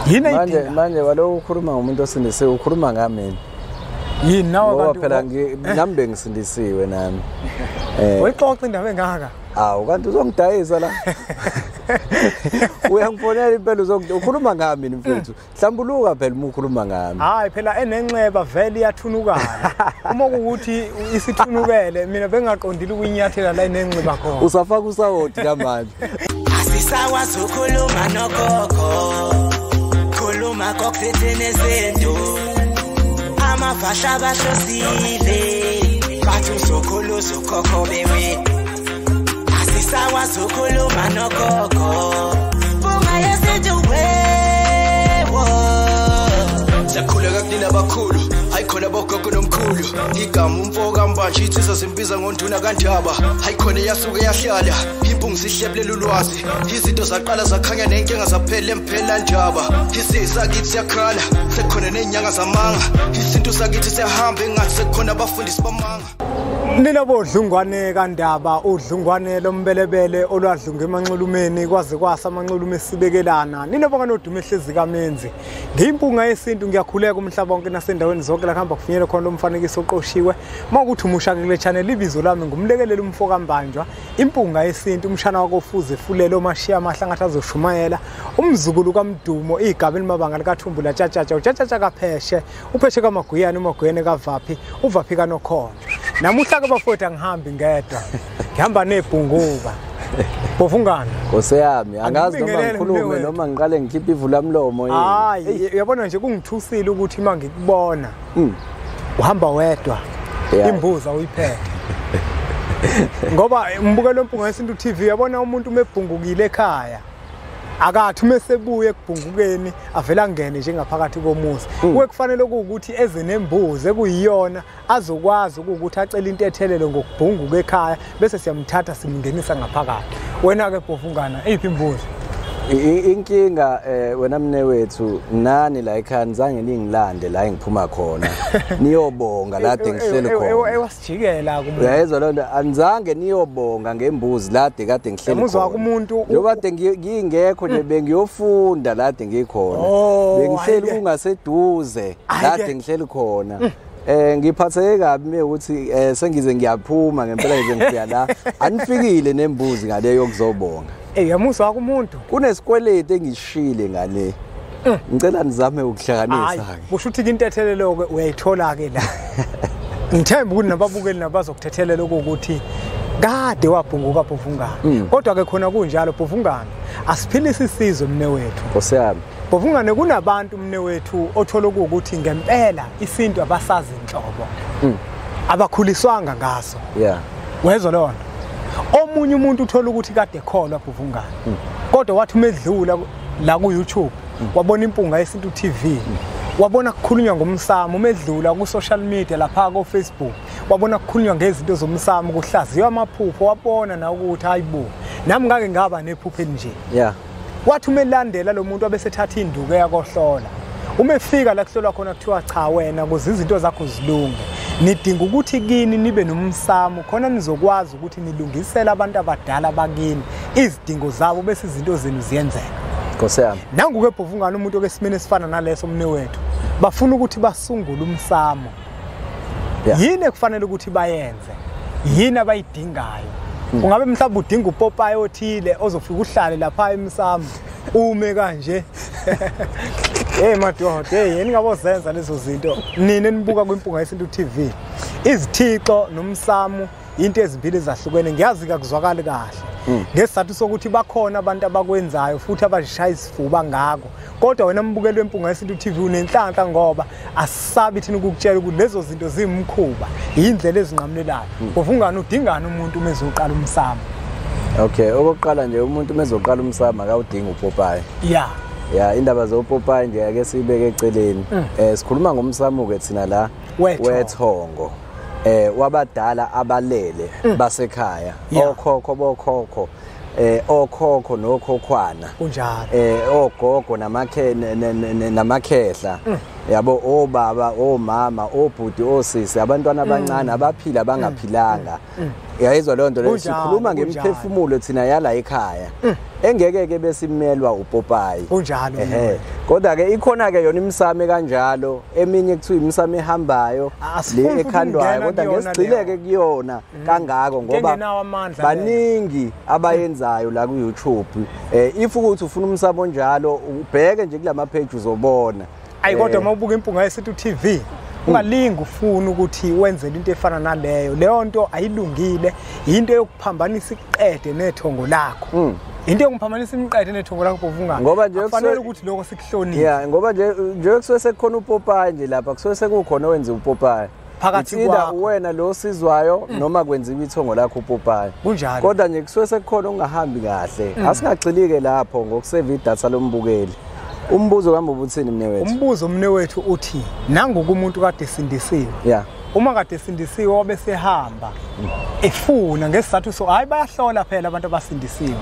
yini manje walo ukhuluma ngomuntu osindisiwe ukhuluma ngami yini nawe kanti phela nami bengisindisiwe nami uyixoxa indaba engaka kanti uzongidayisa la uyangifonela impela ukhuluma ngami mfethu hlambuluka phela uma ukhuluma ngami hayi phela enenxeba vele iyathunukala uma ukuthi isithunukele mina bengaqondile ukuyinyathela la enenxeba khona usafaka usawoti kamanje asisakwazi ukukhuluma nogogo khuluma kokuthethene zethu amafasha abahlosile bathi uzokhuluza ukhokho bewe asisakwazi ukukhuluma nogogo bunga yesethu wewo sakhuleka kunina abakhulu hayikhona bogogo nomkhulu igama umfoka mbanje itsisa simbiza ngonduna kandaba hayikhona yasuke yahlala impungu sihlebulela ulwazi izinto zaqala zakhanya nenkinga zaphela emphela njaba isisa kithi siyakhala sekhona nenyanga zamanga izinto sakithi siyahamba engathi sekhona abafundisi bamanga nina bodlungwane kandaba udlungwane lombelebele olwadlunga emanxulumeni kwaze kwasa amanxulume sibekelana nina bonke nodumo ehlezi kamenzi ngimpunga yesintu ngiyakhuleka umhlaba wonke nasendaweni zonke la khamba kufinyele khona lomfanekiso oqoshiwe mawukuthi umusha kule channel ibizo lami ngumlekeleli umfoka mbanjwa impunga yesintu umshana wako Fuze Fulelo mashiya amahla ngathi azoshumayela umzukulu kaMdumo igaba elimabanga likaThumbula Tjatsha kaPheshe uPheshe kaMaguyane uMaguyane kaVaphi uVaphi kaNokhona namuhla ke bafowethu angihambi ngedwa ngihamba nebhunguba bofungana Nkosi yami angazi noma ngikhulume noma ngiqale ngikhiphe ivula mlomo yini hayi uyabona nje kungithusile ukuthi mangikubona uhamba wedwa imbuza uyiphethe ngoba mbukelo mpunga yesintu TV yabona umuntu umebhungukile ekhaya akathi mesebuye ekubhungukeni avela ngene njengaphakathi komuzi kufanele ukuthi eze nembuzi ekuyiyona azokwazi ukuthi acela into ethelelo ngokubhunguka ekhaya bese siyamthatha simngenisa ngaphakathi wena ke Bhofungana iphi imbuzi inkinga wena mne wethu nani la ekhaya nizange ningilande la engiphuma khona niyobonga la ngihleli khona ewasijikela uyayizwa lonto anizange niyobonga ngembuzi la kade ngihleli khona umuzwa kumuntu njoba ngingekho nje bengiyofunda la ngikhona bengihleli kungaseduze la ngihleli khona ngiphatheke kabi ukuthi sengize ngiyaphuma ngempela nje ngifika la anifikile nembuzi ngale yokuzobonga yamuzwa kumuntu kunesikweleti engishile ngale ngicela nizame ukuhlanganisa ke kusho ukuthi into ethelelo ke uyayithola ke la ngithemba ukuthi nababukeli nabazokuthethelela ukuthi kade wabhunguka Bhofungana kodwa ke khona kunjalo Bhofungana asiphilise isizwe mne wethu Nkosi yami Bhofungana kunabantu mne wethu othola ukuthi ngempela isintu abasazi inhlobo abakhuliswanga ngaso wezwa lona omunye umuntu uthola ukuthi kade kholwa Bhofungana kodwa wathi umedlula la ku YouTube wabona impunga yesintu TV wabona kukhulunywa ngomsamo umedlula ku social media lapha ku Facebook wabona kukhulunywa ngezinto zomsamo kuhlaziwa amaphupho wabona na ukuthi hayibo nami ngake ngaba nephupho nje wathi umelandela lo muntu abesethatha induku yakohlola umefika la kuhlolwa khona kuthiwa cha wena kuze izinto zakho zilunge nidinga ukuthi kini nibe nomsamo khona nizokwazi ukuthi nilungisele abantu abadala bakini izidingo zabo bese izinto zenu ziyenzeka Nkosi yami nangu ke Bhofungana umuntu okesimene sifana naleso mne wethu bafuna ukuthi basungule umsamo yini kufanele ukuthi bayenze yini abayidingayo kungabe mhlawumbe udinga uPopayi othile ozofika uhlale lapha emsamo ume kanje madoda yini ngabozenza lezo zinto nini nibuka kwimpunga yesintu TV izithixo nomsamo into ezimbili ezahlukene ngiyazi kakuzwakala kahle ngesizathu sokuthi bakhona abantu abakwenzayo futhi abashaya isifuba ngako kodwa wena mbukeli wempunga yesintu TV unenhlanhla ngoba asisabi thina ukukutshela ukuthi lezo zinto zimkhuba indlela ezinqamlelayo Bhofungana udingana umuntu umezoqala umsamo okay okokuqala nje umuntu umezoqala umsamo akawudinga uPopayi indaba zoPopayi nje ake sibeke eceleni sikhuluma ngomsamo ke thina la wethongo wabadala abalele basekhaya okhokho bokhokho okhokho nokhokhwana kunjalo ogogo namakhehla yabo obaba omama obhuti osisi abantwana abancane abaphila abangaphilanga yayizwa leyo nto leyo sikhuluma ngemphefumulo thina yala ekhaya engeke ke besimelwa uPopayi kunjalo kodwa ke ikhona ke yona imsame kanjalo eminye kuthiwa imsame ehambayo le ekhandwayo kodwa ngesigcileke kuyona kangako ngoba baningi abayenzayo la ku YouTube if ukuthi ufuna umsamo onjalo ubheke nje kulama page uzobona ayi kodwa mawubuka impunga yeSethu TV ungalingi ufuna ukuthi wenze into efana naleyo leyo nto ayilungile into yokuphambanisa iqede nethongo lakho into yokuphambanisa imiqede nethongo lakho bovungana ngoba nje kufanele ukuthi lokho sikuhlonile ngoba nje kusuke sekukhona uPopayi nje lapha kusuke sekukhona wenza uPopayi phakathi kwakho wena lo sizwayo noma kwenziwa ithongo lakho uPopayi kunjalo kodwa nje kusuke sekukhona ungahambi kahle asingagcilike lapho ngokuseva idatha lombukeli umbuzo kambe ubuthini mnewethu umbuzo mnewethu uthi nangoku umuntu kade sindisiwe uma kade sindisiwe wabe sehamba efuna ngesizathu so hayi bayahlola phela abantu abasindisiwe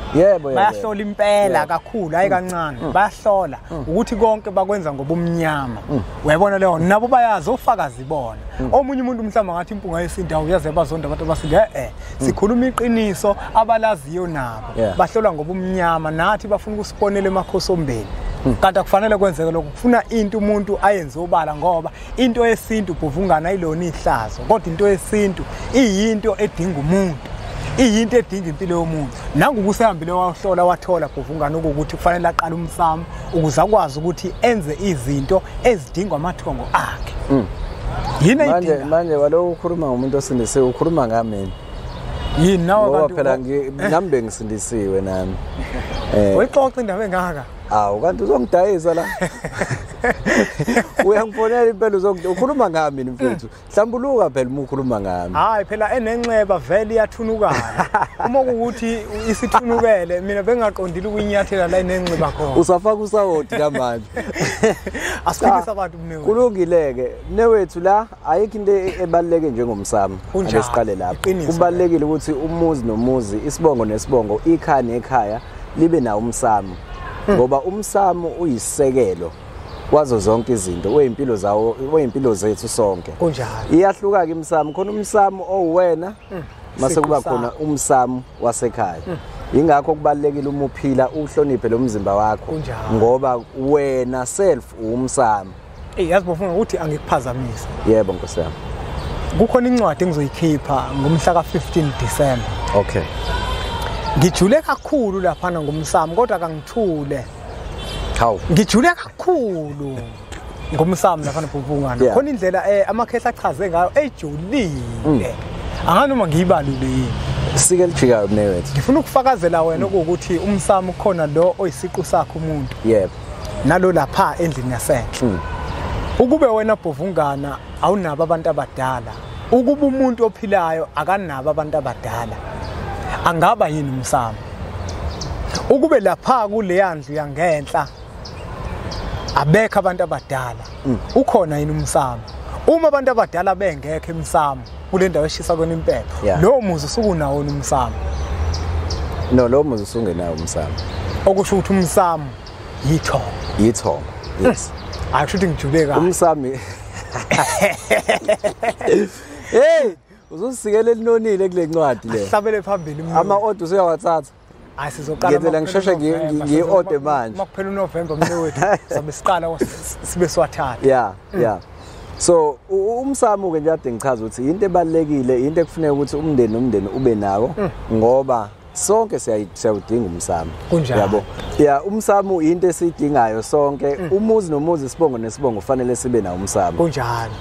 bayahlola impela kakhulu hayi kancane bayahlola ukuthi konke bakwenza ngobumnyama uyabona leyo nabo bayazi ofakazi bona omunye umuntu mhlamba ngathi impunga yesintu awuyazi bazonda abantu abasinde sikhuluma iqiniso abalaziyo nabo bahlola ngobumnyama nathi bafuna ukusibonela emakhosombeni kanti akufanele kwenzeke lokho kufuna into umuntu ayenze obala ngoba into yesintu buvungana ayilona ihlazo kodwa into yesintu iyinto edinga umuntu iyinto edinga impilo yomuntu nangokusehambile wahlola wathola buvungana ukuthi kufanele aqala umsamo ukuze akwazi ukuthi enze izinto ezidingwa amathongo akhe yini manje waloko ukhuluma ngomuntu osindisiwe ukhuluma ngami yini nawe kanti phela nami bengisindisiwe nami uyixoxa indaba engaka awu kanti uzongidayisa la uyangifonela impela ukhuluma ngami mfethu hlambuluka phela uma ukhuluma ngami hayi phela enenxeba vele iyathunukala uma ukuthi isithunukele mina bengaqondile ukuyinyathela la enenxeba khona usafaka usawoti kamanje asifikisa abantu mnewethu kulungileke mnewethu la ayikho into ebaluleke njengomsamo abesiqale lapha kubalekile ukuthi umuzi nomuzi isibongo nesibongo ikhaya nekhaya libe nawo umsamo ngoba umsamo uyisekelo kwazo zonke izinto weyimpilo zawo weyimpilo zethu sonke kunjalo iyahluka ke imsamo khona umsamo owena mase kuba khona umsamo wasekhaya ingakho kubalekile uma uphila uhloniphe lo mzimba wakho ngoba wena self umsamo yazi bofuna ukuthi angikuphazamise yebo nkosi yami kukhona incwadi engizoyikhipha ngomhla ka15 December okay ngijule kakhulu lapha ngomsamo kodwa akangithule hawu ngijule kakhulu ngomsamo lapha buvungana khona indlela amakhehla achaze ngayo ejulile anganoma ngiyibalule sike lijika mnewethu ngifuna ukufakazela wena ukuthi umsamo khona lo oyisiqu sakho umuntu yebo nalo lapha endlini yasenhle ukube wena buvungana awunabo abantu abadala ukuba umuntu ophilayo akanabo abantu abadala angaba yini umsamo ukube lapha kule yandlu yangenhla abekho abantu abadala ukhona yini umsamo uma abantu abadala bengekho emsamo kule ndawo eshisa kona impepho lo muzi usukunawo umsamo no lo muzi usungenawo umsamo okusho ukuthi umsamo yithongo yes akusho ukuthi ngijule kahle umsami hey uzosikele elinonile kule ncwadi le hlabele phambili ama order usuyawathatha sizoqala ngiyenzela ngisheshe ngiyi-order manje makuphela uNovember mnewethu sabe siqala sibe siwathatha yeah so umsamo ke nje ade ngichaza ukuthi into ebalekile into ekufuneka ukuthi umndeni nomndeni ube nawo ngoba sonke siyawudinga umsamo yabo umsamo into esiyidingayo sonke umuzi nomuzi isibongo nesibongo kufanele sibe nawo umsamo kunjalo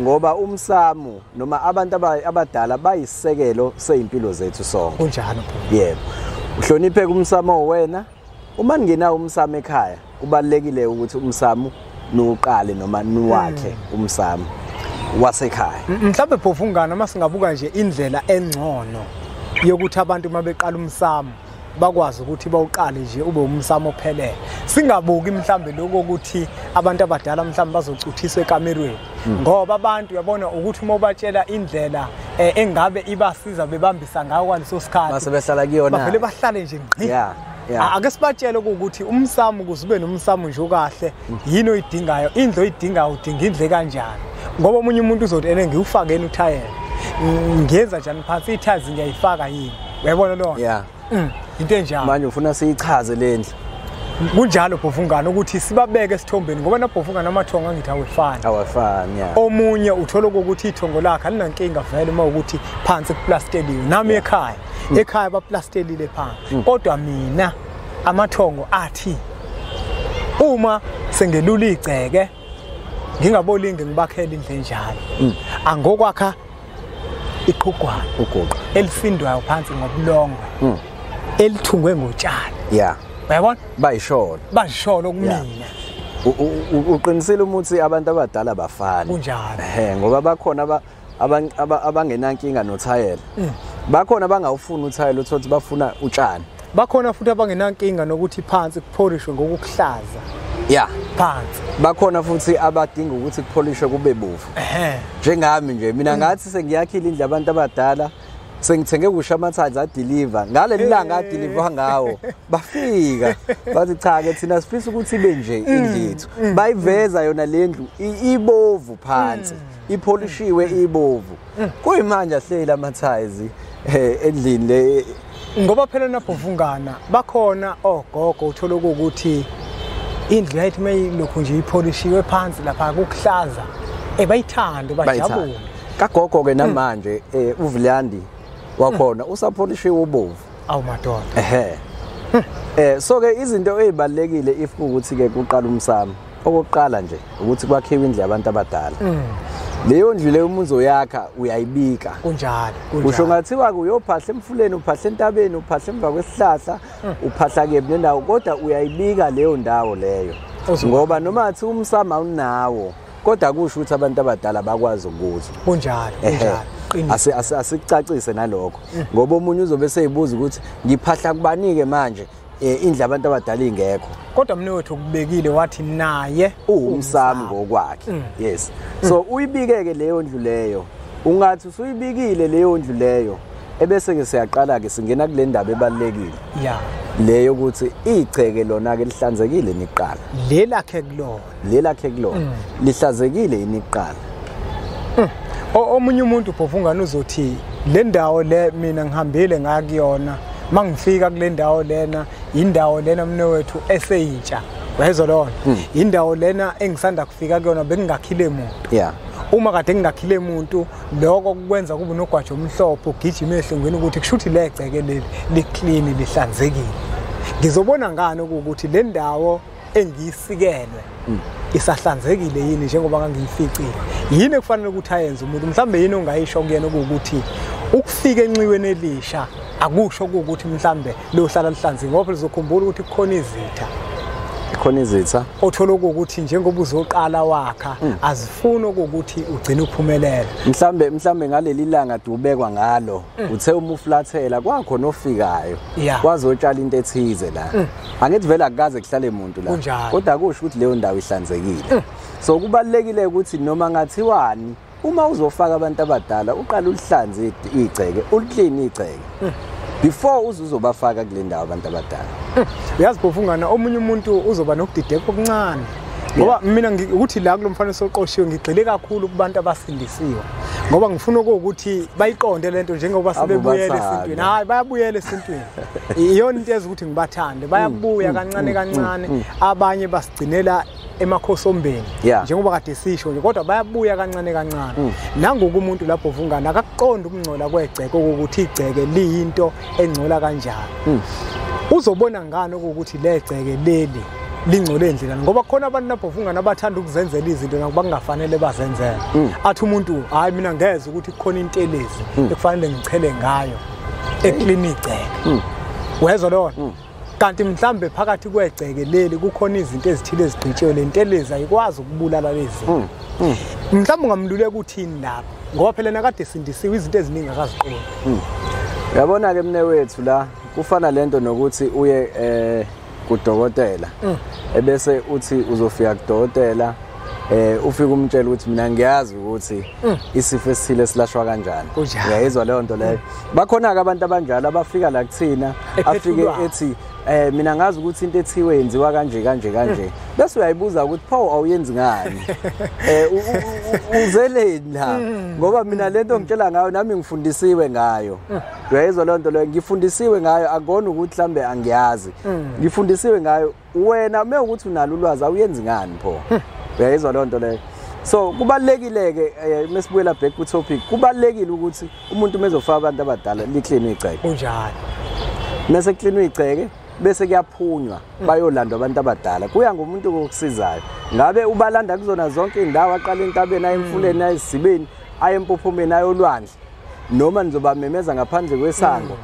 ngoba umsamo noma abantu abadala bayisekelo seyimpilo zethu sonke kunjalo yebo uhloniphe umsamo wena uma ningenawo umsamo ekhaya kubalekile ukuthi umsamo nuqale noma nuwakhe umsamo wasekhaya mhlawumbe bhovungana masingabuka nje indlela engcono yokuthi abantu mabeqala umsamo bakwazi ukuthi bawuqale nje ube umsamo ophelele singabuki mhlambe lokho ukuthi abantu abadala mhlambe bazocuthiswa ekamerweni ngoba abantu yabona ukuthi uma ubatshela indlela engabe ibasiza bebambisa ngayo kwaleso sikhathi base behlala kuyona bavele bahlale nje ngqi ake sibatshele ukuthi umsamo ukuze nomsamo nje okahle yini oyidingayo indlu oyidingayo udinga indle kanjani ngoba omunye umuntu uzothi ene ngiwufakeni uthayela ngiyenza njani phansi ithazi ngiyayifaka yini uyabona lo into enjalo manje ufuna siyichaze lendlu kunjalo Bhofungana ukuthi sibabeke esithombeni ngoba naBhofungana amathongo angithi awafani omunye uthola ukuthi ithongo lakhe alinankinga vele uma ukuthi phansi kuplasteliwe nami ekhaya baplastelile phansi kodwa mina amathongo athi uma sengelula igceke ngingabolinge ngibakhela indle enjalo angokwakha iqhugwana ugoqa elifindwayo phansi ngobulongwe elithungwe ngotshani uyabona bayisholo kumina uqinisile umuthi abantu abadala bafana kunjalo ngoba bakhona abangenankinga nothayela bakhona bangawufuna uthayela uthothi bafuna utshani bakhona futhi abangenankinga nokuthi phansi kupholishwe ngokuhlaza phansi bakhona futhi abadinga ukuthi kupholishwe kube bovu njengami nje mina ngathi sengiyakhila indle abantu abadala sengithenge kusha amathazi adeliver ngaleli langa adeliver ngawo bafika bathi cha ke thina sifisa ukuthi ibe nje indlethu bayiveza yona lendlu ibovu phansi ipolishiwe ibovu kuyimanje ahlela amathazi endlini le ngoba phela naBhofungana bakhona ogogo uthola ukuthi indlu yayithi mayilokhu nje ipolishiwe phansi lapha kukuhlaza bayithanda bajabule kagogo ke namanje uVilandi wakhona usapholishiwe ubovu awumadoda so ke izinto ezibalekile if ukuthi ke kuqala umsamo okokuqala nje ukuthi kwakhiwe indlu yabantu abadala leyo ndlu leyo umuzo yakha uyayibika kunjalo usho ngathiwa kuyophahla emfuleni uphahla entabeni uphahla emva kwesihlahla uphahla kephi nendawo kodwa uyayibika leyo ndawo leyo ngoba noma athi umsamo awunawo kodwa kusho ukuthi abantu abadala bakwazi ukuzwa kunjalo asicacise nalokho ngoba umunye uzobe seyibuza ukuthi ngiphahla kubanike manje indle abantu abadala ingekho kodwa mne wethu kubekile wathi naye umsamo ngokwakhe yes so uyibikeke leyo ndlu leyo ungathi usuyibikile leyo ndlu leyo ebese ke siyaqala ke singena kule ndaba ebalekile leyo ukuthi igceke lona ke lihlanzekile niqala lelakhe kulona lihlanzekile iniqala omunye umuntu Bhofungana uzothi le ndawo le mina ngihambile ngakuyona mangifika kule ndawo lena indawo lena mne wethu eseyintsha wayezwa lona indawo lena engisanda kufika kuyona bengingakhile umuntu uma kade ngingakhile umuntu lokho kukwenza kube nogwajo omhlophe ugijima ehlungweni ukuthi kushuthi legceke leli liclean lihlanzekile ngizobona ngani ukuthi le ndawo engiyisikelwe isahlanzekile yini njengoba ngangiyificile yini kufanele ukuthi ayenze umuntu mhlambe yini ongayisho kuyena ukuthi ukufika enxiweni elisha akusho ukuthi mhlambe lohlala lihlanzekile ngoba lizokhumbula ukuthi kukhona izitha othola ukuthi njengoba uzoqala wakha azifuni ukuthi ugcine uphumelela mhlambe ngaleli langa dubekwa ngalo uthe uma uflathela kwakho nofikayo kwazotshala into ethize la angithi vele akukaze kuhlale umuntu la kodwa kusho ukuthi leyo ndawo ihlanzekile so kubalekile ukuthi noma ngathiwani uma uzofaka abantu abadala uqala ulihlanze igceke uliclean igceke before uzobafaka kule ndawo abantu abadala uyazi Bhofungana omunye umuntu uzoba nokudideka okuncane ngoba mina ukuthi la kulomfanekiso oqoshiwe ngigxile kakhulu kubantu abasindisiwe ngoba ngifuna ukuthi bayiqonde lento njengoba sebebuyela esintweni bayabuyela esintweni iyona into ezokuthi ngibathande bayabuya kancane abanye basigcinela emakhosombeni njengoba kade sisho nje kodwa bayabuya kancane nangoku umuntu lapho Bhofungana akakuqonda ukungcola kwegceke ukuthi igceke liyinto engcola kanjani uzobona ngani ukuthi legceke leli lingcole endlela ngoba khona abantu naBhofungana abathanda ukuzenzela izinto ngoba kungafanele bazenzele athi umuntu hayi mina ngeze ukuthi kukhona intelezi ekufanele ngichele ngayo eklinigceke wezwa lona kanti mhlambe phakathi kwegceke leli kukhona izinto ezithile ezigcitshiwe lentelezi ayikwazi ukubulala lezi mhlambe ungamluleka ukuthini lapha ngoba phela nakade sindisiwe izinto eziningi akaziqondi uyabona ke mne wethu la kufana lento nokuthi uye kudokotela ebese uthi uzofika kudokotela ufika umtshela ukuthi mina ngiyazi ukuthi isifo esithile silashwa kanjani. Uyayizwa leyo nto leyo. Bakhona ke abantu abanjalo abafika la kuthina afike ethi mina ngazi ukuthi into ethiwe yenziwa kanje bese uyayibuza ukuthi pho awuyenzi ngani uzeleni la ngoba mina lento ngitshela ngayo nami ngifundisiwe ngayo. Uyayizwa leyo nto leyo ngifundisiwe ngayo akona ukuthi mhlambe angiyazi ngifundisiwe ngayo wena mewukuthi unalo ulwazi awuyenzi ngani pho. Uyayizwa leyo nto leyo. So kubalekile ke mesibuyela back ku topic kubalekile ukuthi umuntu mezofaka abantu abadala liclean igceke kunjalo mase clean igceke bese kuyaphunywa bayolandwa abantu abadala kuya ngomuntu okusizayo ngabe ubalanda kuzona zonke indawo aqala entabeni ayemfuleni ayisibeni ayempophomeni ayolwandle noma nizobamemeza ngaphandle kwesango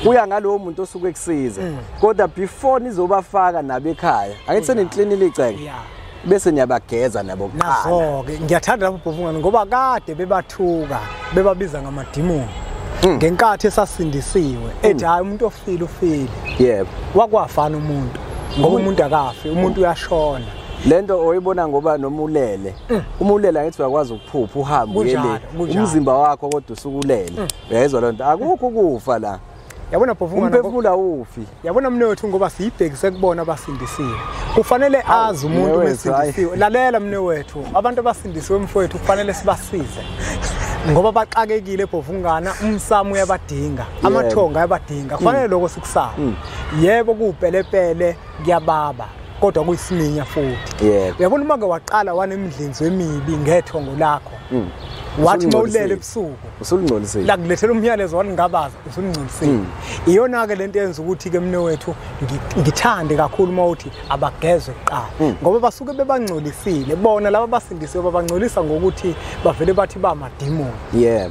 kuya ngalowo muntu osuke kusiza kodwa before nizobafaka nabekhaya angithi seneclean igceke bese niyabageza nabo kuqala nazo-ke ngiyathanda lapho Bhuvungane ngoba kade bebathuka bebabiza ngamadimoni ngenkathi esasindisiwe ethi hayi umuntu ufile yebo wakwafana umuntu ngoba umuntu akafi umuntu uyashona lento oyibona ngoba noma ulele umulele angithi uyakwazi ukuphupha uhambe uyele umzimba wakho kodwa usukulele uyayizwa lento akukho ukufa la yabona Bhuvungane umphefumula ufi yabona mnewethu ngoba siyibhekise kubona abasindisiwe kufanele azi umuntu mesindisiwe lalela mnewethu abantu abasindisiwe mfowethu kufanele sibasize ngoba baqakekile Bhuvungane umsamo uyabadinga amathonga ayabadinga kufanele lokho sikusaba yebo kupelepele kuyababa kodwa kuyisiminya futhi uyabona uma ke waqala wanemidlinzo emibi ngethongo lakho wathi mawulele ebusuku usulungcolisile la kulethela umyalezo wathi ngabaza usulungcolisile iyona ke lento yenza ukuthi ke mnewethu ngithande kakhulu mawuthi abagezwe kuqala ngoba basuke bebangcolisile bona laba basindisiwe babangcolisa ngokuthi bavele bathi bamadimoni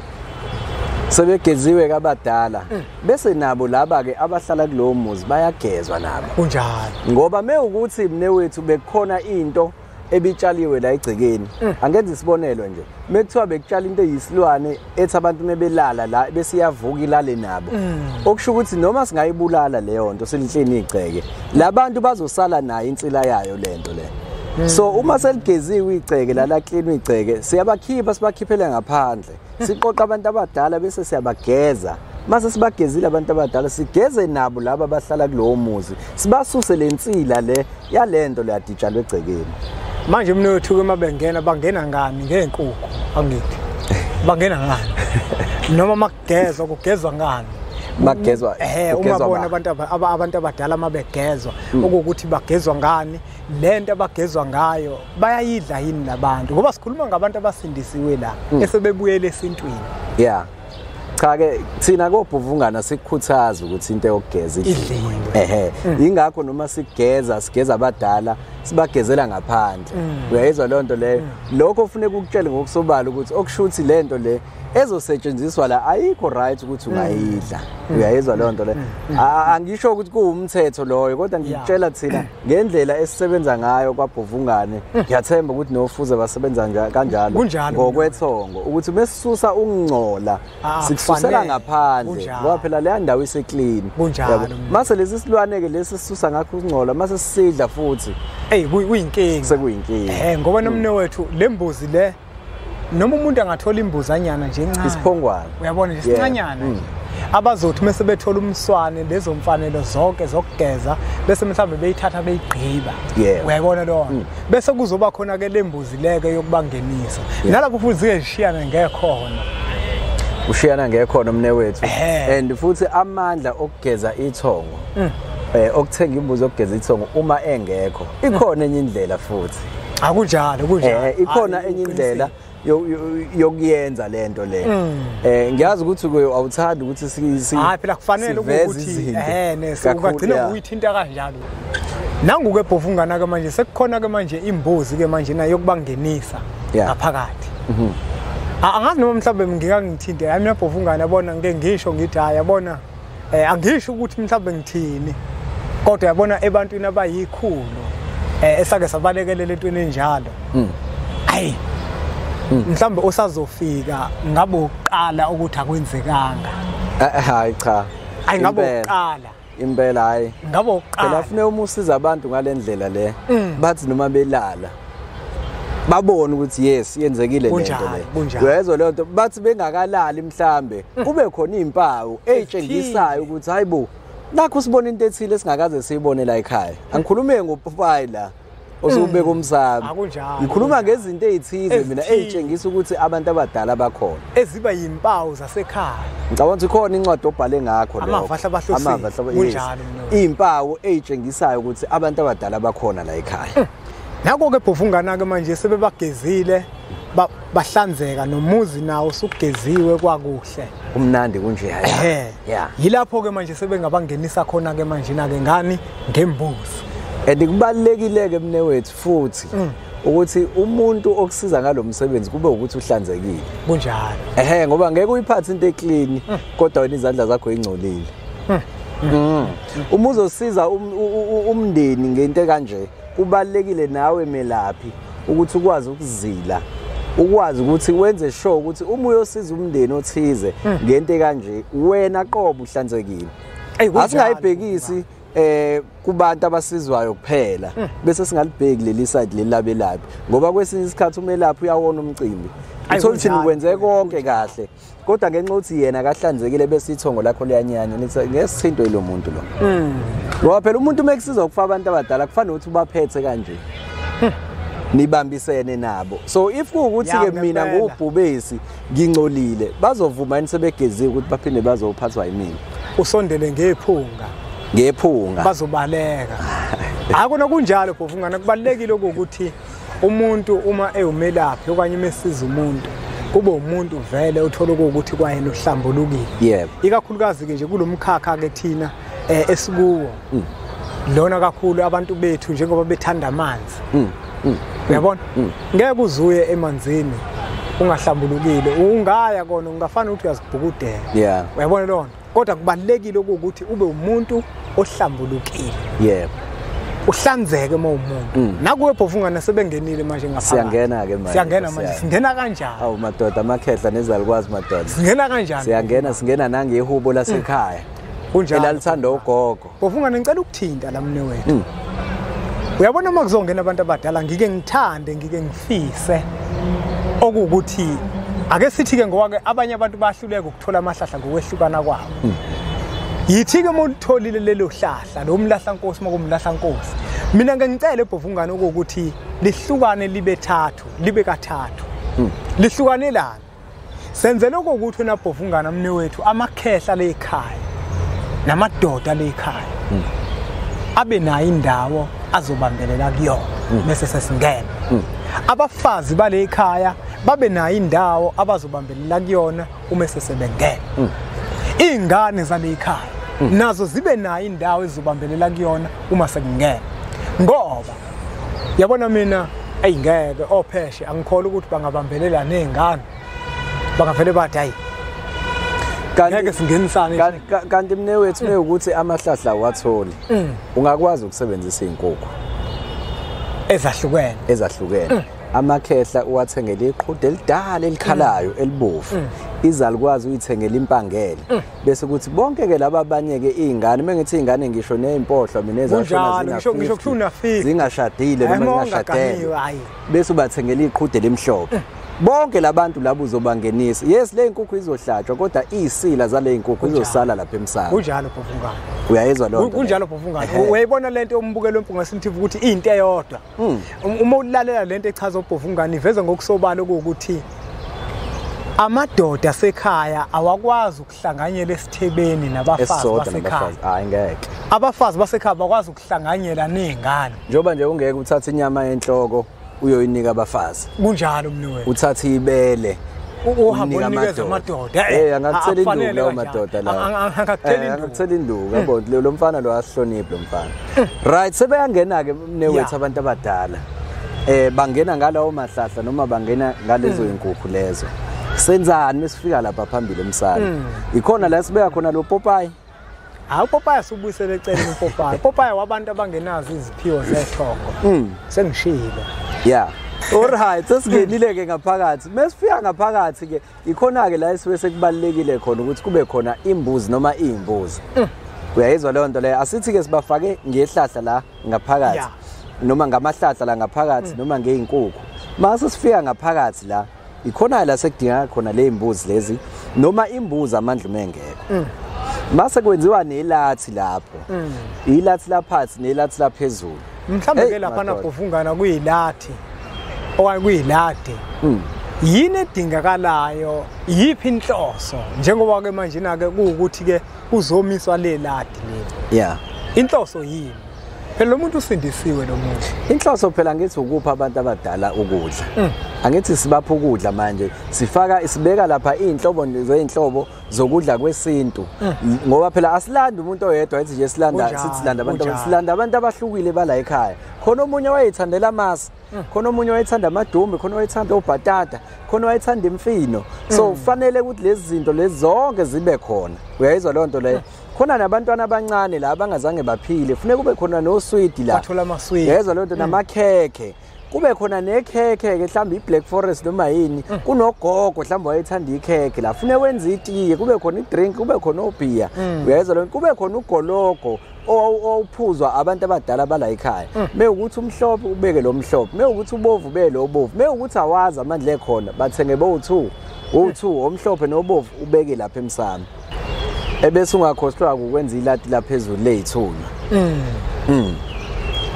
sebegeziwe kabadala bese nabo laba ke abahlala kulowo muzi bayagezwa nabo kunjalo ngoba mewukuthi mnewethu bekhona into ebitshaliwe la egcekeni angenza isibonelo nje mekuthiwa bekutshala into eyisilwane ethi abantu mebelala la bese iyavuka ilale nabo okusho ukuthi noma singayibulala leyo nto selihleni igceke labantu bazosala nayo insila yayo lento le so uma seligeziwe igceke la clean igceke siyabakhipha sibakhiphele ngaphandle siqoqa abantu abadala bese siyabageza mase sibagezile abantu abadala sigeze nabo laba abahlala kulowo muzi sibasuse lensila le yalento le yaditshalwe egcekeni manje mnewethu ke mabengena bangena ngani ngenkukhu angithi bangena ngani noma makugezwa kugezwa ngani magezwa uma bona abantu abadala mabegezwa ukuthi bagezwa ngani lento abagezwa ngayo bayayidla yini nabantu ngoba sikhuluma ngabantu abasindisiwe la esebebuyele esintwini cha ke thina koBhuvungane sikukhuthaza ukuthi into yokugeza idliwe ingakho noma sigeza abadala sibagezela ngaphandle uyayizwa leyo nto leyo lokho kufanele ukutshele ngokusobala ukuthi okushuthi lento le ezosetshenziswa la ayikho right ukuthi ungayidla uyayizwa leyo nto le angisho ukuthi kuwumthetho loyo kodwa ngikutshela thina ngendlela esisebenza ngayo kwaBhuvungane ngiyathemba ukuthi nofuze basebenza kanjalo ngokwethongo ukuthi mesisusa ukungcola sikususela ngaphandle ngoba phela le ndawo ise clean mase lesi silwane ke lesi sisusa ngakho ukungcola mase sisidla futhi kuyinkinga sekuyinkinga ngoba nomnewethu lembuzi le noma umuntu angathola imbuzanyana nje encane isiphongwane uyabona nje sincanyana nje abazothi mase bethola umswane lezo mfanelo zonke zokugeza bese mhlawumbe beyithatha beyigqiba uyayibona lo bese kuzoba khona ke lembuzi leke yokubangenisa nalapho futhi zishiyana ngekhona ushiyana ngekhona umnewethu and futhi amandla okugeza ithongo okuthenga imbuzi okugeza ithongo uma engekho ikhona enye indlela futhi akunjalo ikhona enye indlela yokuyenza lento le ngiyazi ukuthi awuthandi ukuthi hayi phela kufanele ukuthi nesingagcina uyithinta kanjalo nangu ke Bhuvungane ke manje sekukhona ke manje imbuzi ke manje nayo yokubangenisa ngaphakathi angazi noma mhlawumbe ngingangithinte hayi mina Bhuvungane yabona ngeke ngisho ngithi hayi yabona angisho ukuthi mhlawumbe ngithini kodwa yabona ebantwini abayikhulu esake sabalekelela entweni enjalo hayi mhlawumbe osazofika ngabe uqala ukuthi akwenzekanga hayi cha hayi ngabe uqala impela hayi ngabe uqala phela ufune umusiza abantu ngalendlela le bathi noma belala babone ukuthi yes yenzekile lento le uyezwa le nto bathi bengakalali mhlambe kube khona izimpawu ezitshengisayo ukuthi hayibo nakho sibona into ethile singakaze siyibone la ekhaya angikhulume ngoPopayi la osubeka umsamo ngikhuluma ngezinto ezithize mina ezitshengisa ukuthi abantu abadala bakhona eziba yimpawu zasekhaya ngicabanga ukuthi khona incwadi obhale ngakho lo amavahla bahlosile kunjalo izimpawu ezitshengisayo ukuthi abantu abadala bakhona la ekhaya nako ke Bhofungana ke manje sebebagezile bahlanzeka nomuzi nawo usugeziwe kwakuhle umnandi kunje yeah yilapho ke manje sebengabangenisa khona ke manje na ke ngani ngembuzi kubalekile ke mne wethu futhi ukuthi umuntu okusiza ngalomsebenzi kube ukuthi uhlanzekile kunjalo ngoba ngeke uyiphathe into eclean kodwa wena izandla zakho ezingcolile uma uzosiza umndeni ngento kanje kubalekile nawe melaphi ukuthi ukwazi ukuzila ukwazi ukuthi wenze sure ukuthi uma uyosiza umndeni othize ngento kanje wena qobo uhlanzekile asingayibhekisi kubantu abasizwayo kuphela bese singalibheki leli side lelabelaphi ngoba kwesinye isikhathi umelaphi uyawona umcimbi uthola ukuthi ukwenze konke kahle kodwa ngenxa ukuthi yena akahlanzekile bese ithongo lakho liyanyanya nithi ngesithinto lo muntu lo ngoba phela umuntu mekusiza ukufa abantu abadala kufanele ukuthi ubaphethe kanje nibambisene nabo so if kuukuthi ke mina ngubhubesi ngingcolile bazovuma yini sebegeziwe ukuthi baphinde bazophathwa yimina usondele ngephunga bazobaleka akona kunjalo Bhofungana kubalekile ukuthi umuntu uma ewumelaphi okanye mesiza umuntu kube umuntu vele uthola ukuthi kwayena uhlambulukile ikakhulukazi ke nje kulomkhakha ke thina esikuwo lona kakhulu abantu bethu njengoba bethanda amanzi uyabona ngeke uzuye emanzini ungahlambulukile ungaya kona ungafana ukuthi uyazibhukudela uyabona lona kodwa kubalekile ukuthi ube umuntu ohlambulukile uhlanzeke uma umuntu nakuwe Bhofungana sebengenile manje ngaphakathi siyangena ke manje singena kanjani awu madoda amakhehla nezalikwazi madoda singena kanjani singena nangehubo lasekhaya kunjalo elalithanda ugogo Bhofungana ngicela ukuthinta la mne wethu uyabona uma kuzongena abantu abadala ngike ngithande ngike ngifise okuthi ake sithi ke ngoba ke abanye abantu bahluleka ukuthola amahlahla ngokwehlukana kwabo yithi ke molitholile lelo hlahla lo mlahla nkosi makumlahla nkosi mina ngicela Bhofungana ukuthi lihlukane libe kathathu lihlukanelana senze lokho ukuthi na Bhofungana mne wethu amakhehla lekhaya namadoda lekhaya abe nayo indawo azobambelela kuyona bese sesingena abafazi bale ekhaya babe nayo indawo abazobambelela kuyona uma sesebengena ingane zale ekhaya nazo zibe nayo indawo ezobambelela kuyona uma sekungena ngoba yabona mina ayingeke opheshe angikholwa ukuthi bangabambelela nezingane bangavele bathi hayi ngeke singenisane kanti mne wethu mekuthi amahlahla watholi ungakwazi ukusebenzisa izinkukhu ezahlukene amakhehla uwathengele iqhude elidala elikhalayo elibovu izalikwazi uyithengela impangele bese kuthi bonke ke laba abanye ke izingane mengithi izingane ngisho nezimpohlo mina ezashona zingashadile noma zingashadele bese ubathengela iqhude lemhlophe bonke labantu labo uzobangenisa yes le inkukhu izohlatshwa kodwa izisila zale inkukhu izosala lapha emsamo kunjalo Bhofungana uyayizwa lo nto kunjalo Bhofungana uyayibona lento ombukelo wempunga TV ukuthi into eyodwa uma ulalela lento echaza uBhofungana iveza ngokusobala ukuthi amadoda asekhaya awakwazi ukuhlanganyela esithebeni nabafazi basekhaya hayi ngeke abafazi basekhaya bakwazi ukuhlanganyela nezingane njoba nje ungeke uthathe inyama yenhloko uyoyinika abafazi kunjalo mni wena uthathe ibele uhamba unikeza amadoda angakuthela induku lawo madoda lawo angakuthela induku yabo lo mfana lo asihloniphe lo mfana right sebeyangena ke mne wethu abantu abadala bangena ngalawo mahlahla noma bangena ngalezo inkukhu lezo senzani mesifika lapha phambili emsana ikhona la sibeka khona lo Popayi hayi Popayi subuyisele eceleni uPopayi Popayi wabantu abangenazi iziphiwo zethongo sengishilo alright sesingenile ke ngaphakathi mesifika ngaphakathi ke ikhona ke la esibe sekubalekile khona ukuthi kube khona imbuzi noma izimbuzi uyayizwa leyo nto leyo asithi ke sibafake ngehlahla la ngaphakathi noma ngamahlahla la ngaphakathi noma ngeinkukhu mase sifika ngaphakathi la ikhona la sekudinga khona le imbuzi lezi noma imbuzi amandla mengekho mase kwenziwa nelathi lapho ilathi laphansi nelathi laphezulu mhlambe ke lapha naphuvungana kuyilathi okuyilade yini edingakalayo yiphi inhloso njengoba ke manje nake ukuthi ke uzomiswa leladi leli yeah inhloso yini phela lo muntu usindisiwe lo muntu inhloso phela ngithi ukupha abantu abadala ukudla angithi sibapha ukudla manje sibeka lapha izinhlobo zokudla kwesintu ngoba phela asilanda umuntu oyedwa ethi nje silanda abantu abahlukile bala ekhaya khona omunye wayethandela amasi khona omunye wayethanda amadumbe khona wayethanda obhatata khona wayethanda imfino so kufanele ukuthi lezi zinto lezi zonke zibe khona uyayizwa lonto leyo khona nabantwana abancane la abangazange baphile kufanele kube khona no sweet la bathola amasweet uyayizwa lonto namakhekhe kube khona nekhekhe ke mhlawumbe iBlack Forest noma yini kunogogo mhlawumbe wayethanda ikhekhe la ufune wenza itiye kube khona idrink kube khona obhiya uyayizwa lonto kube khona ugologo ophuzwa abantu abadala bala ekhaya mekuthi umhlophe ubeke lo mhlophe mekuthi ubovu beke lo bovu mekuthi awazi amandla ekhona bathenge bo2 omhlophe nobovu ubeke lapha emsamo ebese ungakhohlwa ukwenza ilati laphezulu lezithunywa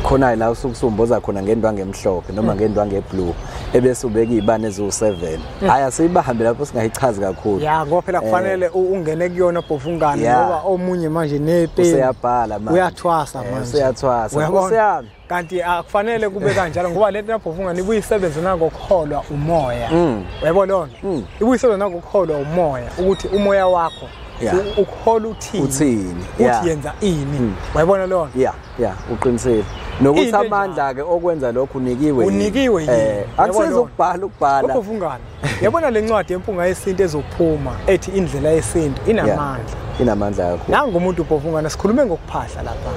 khona la usukusumboza khona ngendwangu emhlophe noma ngendwangu eblue ebese ubeka izibane ezu7 haya siyibahambe lapho singayichazi kakhulu ya ngoba phela kufanele ungene kuyona bhovungana ngoba omunye manje nepeni useyabhala manje uyathwasa manje uyathwasa useyami kanti akufanele kube kanjalo ngoba lento yabhovungana ibuyisebenza nangokukholwa umoya uyabona lona ibuyisebenza nangokukholwa umoya ukuthi umoya wakho ukhola uthini uthi yenza ini wayibona lona uqinisile nokuthi amandla ke okwenza lokho unikiwe akusiza ukubhala ubuvungana yabona lencwadi yempunga yesintu ezophuma ethi indlela yesintu inamandla kakhulu nanga umuntu ubuvungana sikhulume ngokuphahla lapha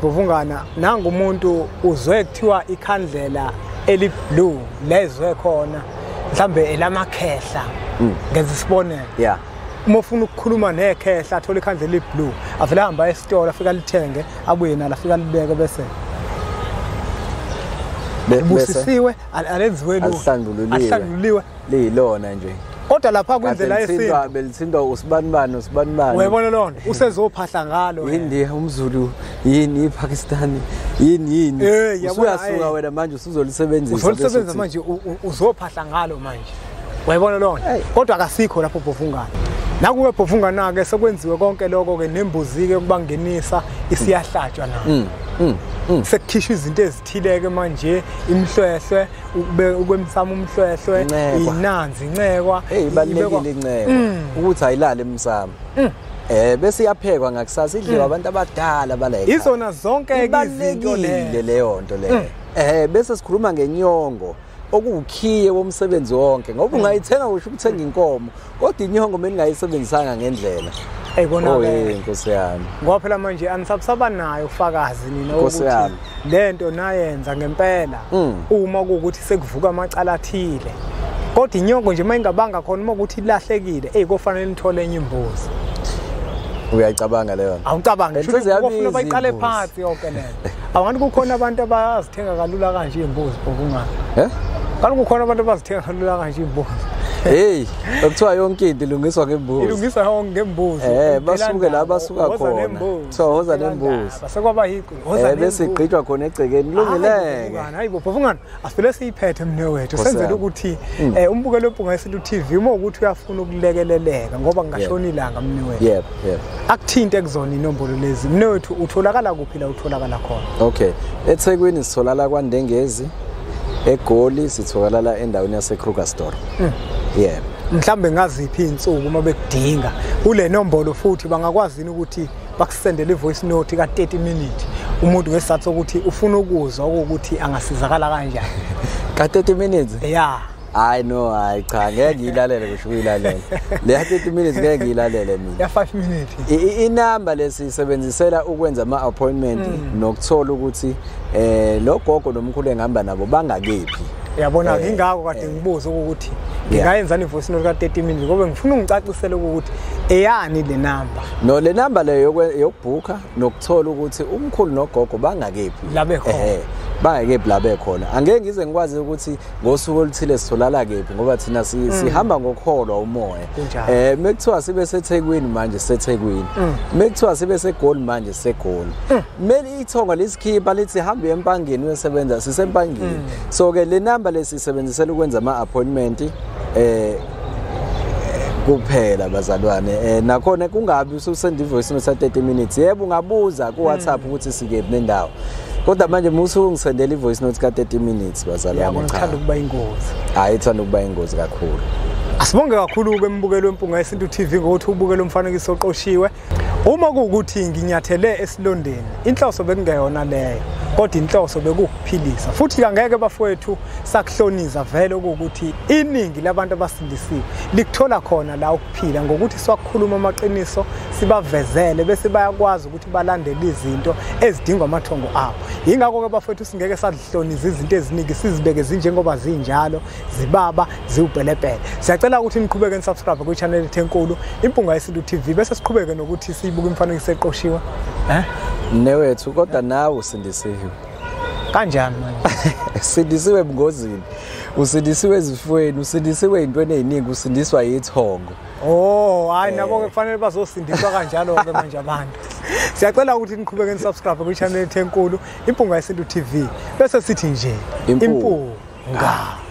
buvungana nanga umuntu uzwe kuthiwa ikhandlela eliblue lezwe khona mhlambe elamakhehla ngenza isibonelo uma ufuna ukukhuluma nekhehla athola ikhandlela eliblue avela hamba esitolo afika lithenge abuye nala afika libeke bese busisiwe alenziwe ahlanguliwe lilona nje kodwa lapha kwindlela yesintu belithinda usibanibani uyabona lona usezophahla ngalo India umZulu yini iPakistan yini usuyasuka wena manje usuzolisebenzisa manje uzophahla ngalo manje uyabona lona kodwa akasikho lapho bhovungana nakuwe bhovungana ke sekwenziwe konke lokho ke nembuzi ke kubangenisa isiyahlatshwa nayo sekukhishwa izinto ezithileke manje imhlwehlwe ukwemsama umhlwehlwe inanzi incekwa ibalekile incekwa ukuthi ayilale emsamo bese iyaphekwa ngakusasa idliwa abantu abadala bala ekhaya izona zonke izinto leyo nto le bese sikhuluma ngenyongo okukhiye womsebenzi wonke ngoba ungayithenga usho ukuthenga inkomo kodwa inyongo meningayisebenzisanga ngendlela ayibona ke inkosi yami ngoba phela manje anisabusaba nayo ufakazi nina ukuthi lento nayenza ngempela uma ukuthi sekuvuka amacala athile kodwa inyongo nje mayingabanga khona uma ukuthi ilahlekile kofanele nithole enye imbuzi uyayicabanga leyo awucabange ufuna bayiqale phansi yonke lento abantu kukhona abantu abazithenga kalula kanje imbuzi bokungani kanti kukhona abantu abazithenga kalula kanje imbuzi okuthiwa yonke into ilungiswa ngembuzi ilungiswa yonke ngembuzi basuke la basuka khona kuthiwa hoza nembuzi basekwaba yiko hoza bese igqitshwa khona egcekeni lungileke hayibo bhovungana asivele siyiphethe mnewethu senzele ukuthi umbukelo weMpunga Yesintu TV uma ukuthi uyafuna ukulekeleleka ngoba ngashona ilanga mnewethu akuthinte kuzona inombolo lezi mnewethu utholakala kuphi la utholakala khona okay eThekwini sitholakala kwaNdengezi eGoli sitholakala endaweni yase Kruger Store mhlambe ngaziphi insuku uma bekudinga ule nombolo futhi bangakwazi ukuthi bakusendele ivoice note ka30 minutes umuntu ngesizathu sokuthi ufuna ukuzwa ukuthi angasizakala kanjani ka30 minutes hayi cha ngeke ngiyilalele kusho uyilalele le 30 minutes ngeke ngiyilalele mina ya 5 minutes inamba lesisebenzisela ukwenza ama appointment nokuthola ukuthi lo gogo nomkhulu engihamba nabo bangakephi yabona ingakho kade ngibuza ukuthi ngingayenzani ivoice note ka30 minutes ngoba ngifuna ungicacisele ukuthi eyani le number le number leyo yokubhuka nokuthola ukuthi umkhulu nogogo bangakephi labe khona bayeke bla bekhona angeke ngize ngikwazi ukuthi ngosuku oluthile sitholala kephi ngoba thina sihamba ngokholwa umoya mekuthiwa sibe seThekwini manje seThekwini mekuthiwa sibe seGoli manje seGoli mele ithonga lesikhipha lithi hambe empangeni uyosebenza sisempangeni so ke le number lesisebenzisela ukwenza ama appointment kuphela bazalwane nakhona kungabi ususend ivoice note 30 minutes yebo ungabuza ku WhatsApp ukuthi sikephi nendawo kodwa manje musu ungisendela ivoice note ka 30 minutes bazalwane yabo ngithanda ukuba ingozi hayi ithanda ukuba ingozi kakhulu asibonge kakhulu ke mbukelo wempunga yesintu TV ngokuthi ubukele umfanekiso oqoshiwe uma kuukuthi nginyathele esilondeni inhloso bekungeyona leyo kodwa inhloso bekukuphilisa futhi angeke bafowethu sakuhloniza vele ukuthi iningi labantu abasindisiwe likuthola khona la ukuphila ngokuthi siwakhuluma amaqiniso sibavezele bese bayakwazi ukuthi balandele izinto ezidingwa amathongo abo ingakho ke bafowethu singeke sadlihloniza izinto eziningi sizibeke zinjengoba zinjalo zibaba ziwupelepele siyacela ukuthi niqhubeke nisubscribe ku channel yethu enkulu impunga yesintu TV bese siqhubeke nokuthi sibuke imfanekiso eqoshiwe newethu kodwa nawe usindisiwe kanjani manje usindisiwe ebungozini usindisiwe ezifweni usindisiwe intweni eziningi usindiswa yithongo hayi nabo ke kufanele bazosindiswa kanjalo ke manje abantu siyacela ukuthi niqhubeke nisubscribe ku channel yethu enkulu impunga yesintu TV bese sithi nje impunga